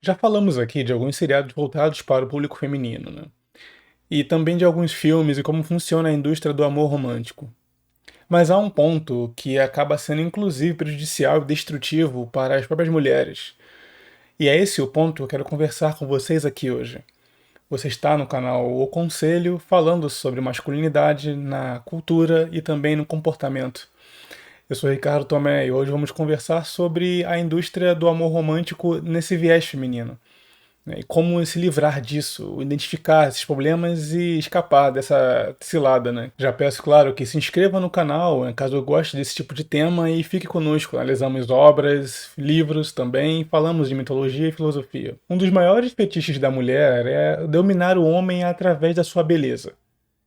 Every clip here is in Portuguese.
Já falamos aqui de alguns seriados voltados para o público feminino, né? E também de alguns filmes e como funciona a indústria do amor romântico. Mas há um ponto que acaba sendo inclusive prejudicial e destrutivo para as próprias mulheres. E é esse o ponto que eu quero conversar com vocês aqui hoje. Você está no canal O Conselho falando sobre masculinidade na cultura e também no comportamento. Eu sou Ricardo Tomé e hoje vamos conversar sobre a indústria do amor romântico nesse viés feminino, né? E como se livrar disso, identificar esses problemas e escapar dessa cilada, né? Já peço, claro, que se inscreva no canal, né, caso goste desse tipo de tema, e fique conosco. Analisamos obras, livros também, falamos de mitologia e filosofia. Um dos maiores fetiches da mulher é dominar o homem através da sua beleza,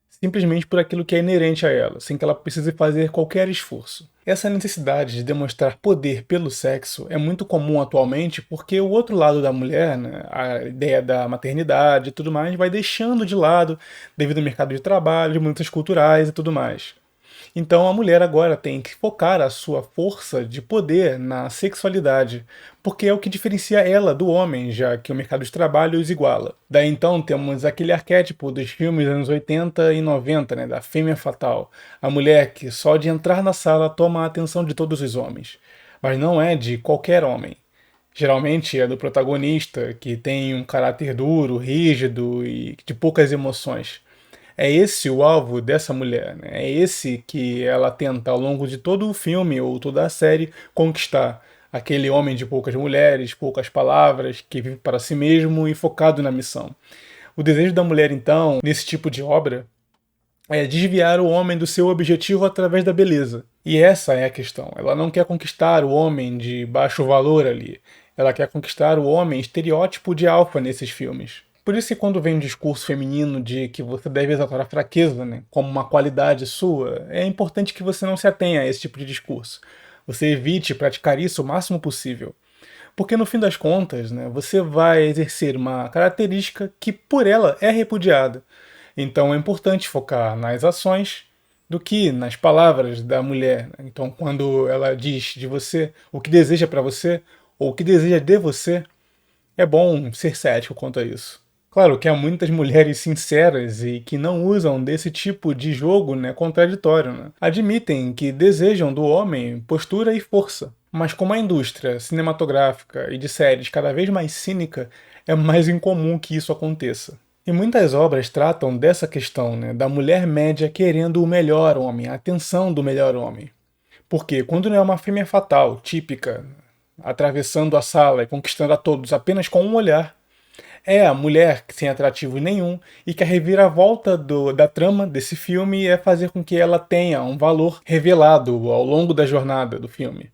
simplesmente por aquilo que é inerente a ela, sem que ela precise fazer qualquer esforço. Essa necessidade de demonstrar poder pelo sexo é muito comum atualmente porque o outro lado da mulher, né, a ideia da maternidade e tudo mais, vai deixando de lado devido ao mercado de trabalho, de muitas culturais e tudo mais. Então a mulher agora tem que focar a sua força de poder na sexualidade, porque é o que diferencia ela do homem, já que o mercado de trabalho os iguala. Daí então temos aquele arquétipo dos filmes dos anos 80 e 90, né, da fêmea fatal, a mulher que só de entrar na sala toma a atenção de todos os homens, mas não é de qualquer homem. Geralmente é do protagonista, que tem um caráter duro, rígido e de poucas emoções. É esse o alvo dessa mulher, né? É esse que ela tenta, ao longo de todo o filme ou toda a série, conquistar. Aquele homem de poucas mulheres, poucas palavras, que vive para si mesmo e focado na missão. O desejo da mulher, então, nesse tipo de obra, é desviar o homem do seu objetivo através da beleza. E essa é a questão. Ela não quer conquistar o homem de baixo valor ali. Ela quer conquistar o homem estereótipo de alfa nesses filmes. Por isso que quando vem um discurso feminino de que você deve exaltar a fraqueza, né, como uma qualidade sua, é importante que você não se atenha a esse tipo de discurso. Você evite praticar isso o máximo possível. Porque no fim das contas, né, você vai exercer uma característica que por ela é repudiada. Então é importante focar nas ações do que nas palavras da mulher, né? Então quando ela diz de você o que deseja para você ou o que deseja de você, é bom ser cético quanto a isso. Claro que há muitas mulheres sinceras e que não usam desse tipo de jogo, né, contraditório, né? Admitem que desejam do homem postura e força. Mas como a indústria cinematográfica e de séries cada vez mais cínica, é mais incomum que isso aconteça. E muitas obras tratam dessa questão, né, da mulher média querendo o melhor homem, a atenção do melhor homem. Porque quando não é uma fêmea fatal, típica, atravessando a sala e conquistando a todos apenas com um olhar, é a mulher sem atrativo nenhum e que a reviravolta da trama desse filme é fazer com que ela tenha um valor revelado ao longo da jornada do filme.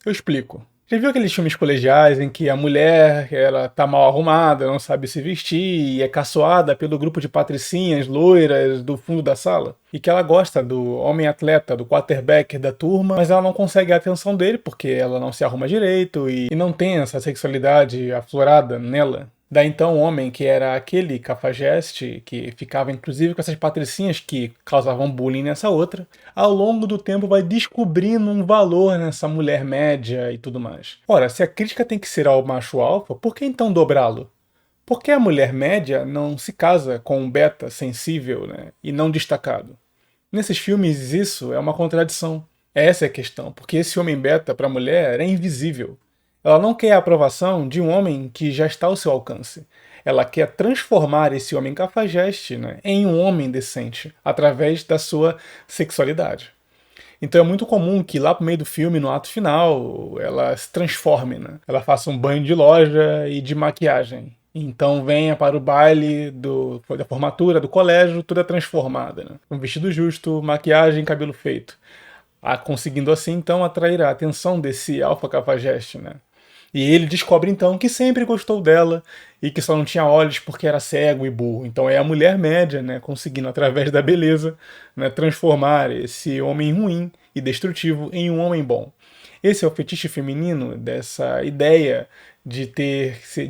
Eu explico. Já viu aqueles filmes colegiais em que a mulher ela tá mal arrumada, não sabe se vestir e é caçoada pelo grupo de patricinhas loiras do fundo da sala? E que ela gosta do homem atleta, do quarterback da turma, mas ela não consegue a atenção dele porque ela não se arruma direito e não tem essa sexualidade aflorada nela. Daí então o homem, que era aquele cafajeste, que ficava inclusive com essas patricinhas que causavam bullying nessa outra, ao longo do tempo vai descobrindo um valor nessa mulher média e tudo mais. Ora, se a crítica tem que ser ao macho alfa, por que então dobrá-lo? Por que a mulher média não se casa com um beta sensível, né, e não destacado? Nesses filmes isso é uma contradição. Essa é a questão, porque esse homem beta para a mulher é invisível. Ela não quer a aprovação de um homem que já está ao seu alcance. Ela quer transformar esse homem cafajeste, né, em um homem decente, através da sua sexualidade. Então é muito comum que lá pro meio do filme, no ato final, ela se transforme, né? Ela faça um banho de loja e de maquiagem. Então venha para o baile da formatura do colégio, toda transformada, né? Um vestido justo, maquiagem, cabelo feito. Conseguindo assim, então, atrair a atenção desse alfa cafajeste, né? E ele descobre então que sempre gostou dela e que só não tinha olhos porque era cego e burro. Então é a mulher média, né, conseguindo através da beleza, né, transformar esse homem ruim e destrutivo em um homem bom. Esse é o fetiche feminino dessa ideia de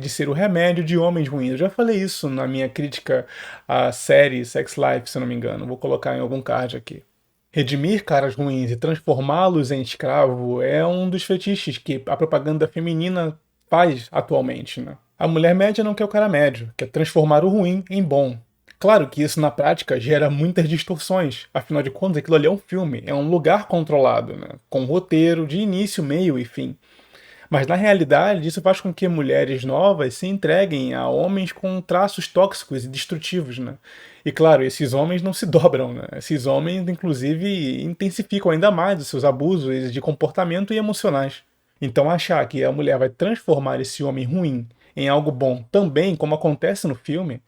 ser o remédio de homens ruins. Eu já falei isso na minha crítica à série Sex Life, se eu não me engano. Vou colocar em algum card aqui. Redimir caras ruins e transformá-los em escravo é um dos fetiches que a propaganda feminina faz atualmente, né? A mulher média não quer o cara médio, quer transformar o ruim em bom. Claro que isso na prática gera muitas distorções, afinal de contas aquilo ali é um filme, é um lugar controlado, né? Com roteiro de início, meio e fim. Mas na realidade, isso faz com que mulheres novas se entreguem a homens com traços tóxicos e destrutivos, né? E claro, esses homens não se dobram, né? Esses homens, inclusive, intensificam ainda mais os seus abusos de comportamento e emocionais. Então, achar que a mulher vai transformar esse homem ruim em algo bom também, como acontece no filme,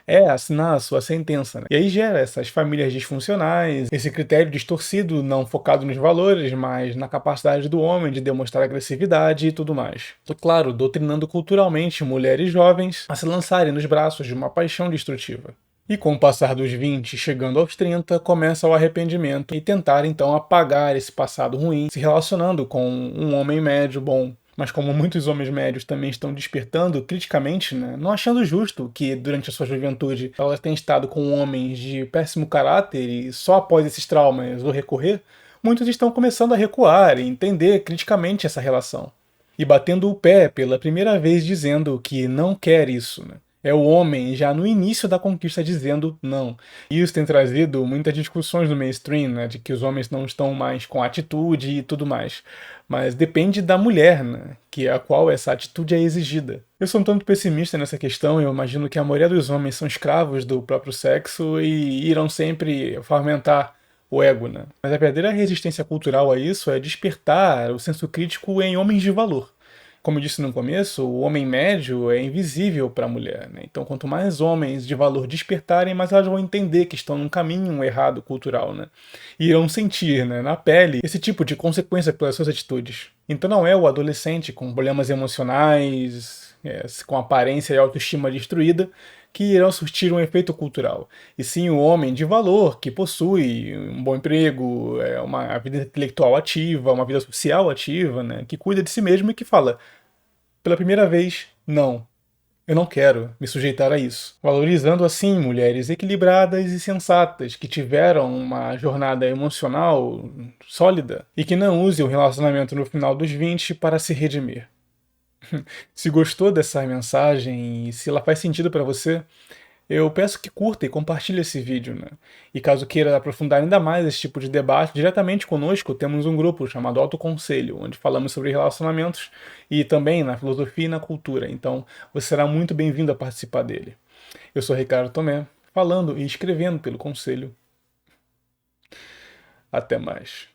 é assinar a sua sentença, né? E aí gera essas famílias disfuncionais, esse critério distorcido, não focado nos valores, mas na capacidade do homem de demonstrar agressividade e tudo mais. E, claro, doutrinando culturalmente mulheres jovens a se lançarem nos braços de uma paixão destrutiva. E com o passar dos 20, chegando aos 30, começa o arrependimento e tentar então apagar esse passado ruim, se relacionando com um homem médio bom. Mas como muitos homens médios também estão despertando criticamente, né, não achando justo que durante a sua juventude ela tenha estado com homens de péssimo caráter e só após esses traumas o recorrer, muitos estão começando a recuar e entender criticamente essa relação. E batendo o pé pela primeira vez dizendo que não quer isso, né? É o homem já no início da conquista dizendo não. E isso tem trazido muitas discussões no mainstream, né, de que os homens não estão mais com atitude e tudo mais. Mas depende da mulher, né, que é a qual essa atitude é exigida. Eu sou um tanto pessimista nessa questão, eu imagino que a maioria dos homens são escravos do próprio sexo e irão sempre fomentar o ego, né? Mas a verdadeira resistência cultural a isso é despertar o senso crítico em homens de valor. Como eu disse no começo, o homem médio é invisível para a mulher, né? Então, quanto mais homens de valor despertarem, mais elas vão entender que estão num caminho errado cultural, né? E irão sentir, né, na pele esse tipo de consequência pelas suas atitudes. Então, não é o adolescente com problemas emocionais, com aparência e autoestima destruída, que irão surtir um efeito cultural. E sim o homem de valor, que possui um bom emprego, uma vida intelectual ativa, uma vida social ativa, né, que cuida de si mesmo e que fala, pela primeira vez, não. Eu não quero me sujeitar a isso. Valorizando assim mulheres equilibradas e sensatas que tiveram uma jornada emocional sólida e que não usem o relacionamento no final dos 20 para se redimir. Se gostou dessa mensagem e se ela faz sentido para você, eu peço que curta e compartilhe esse vídeo, né? E caso queira aprofundar ainda mais esse tipo de debate, diretamente conosco temos um grupo chamado Autoconselho, onde falamos sobre relacionamentos e também na filosofia e na cultura. Então, você será muito bem-vindo a participar dele. Eu sou Ricardo Tomé, falando e escrevendo pelo Conselho. Até mais.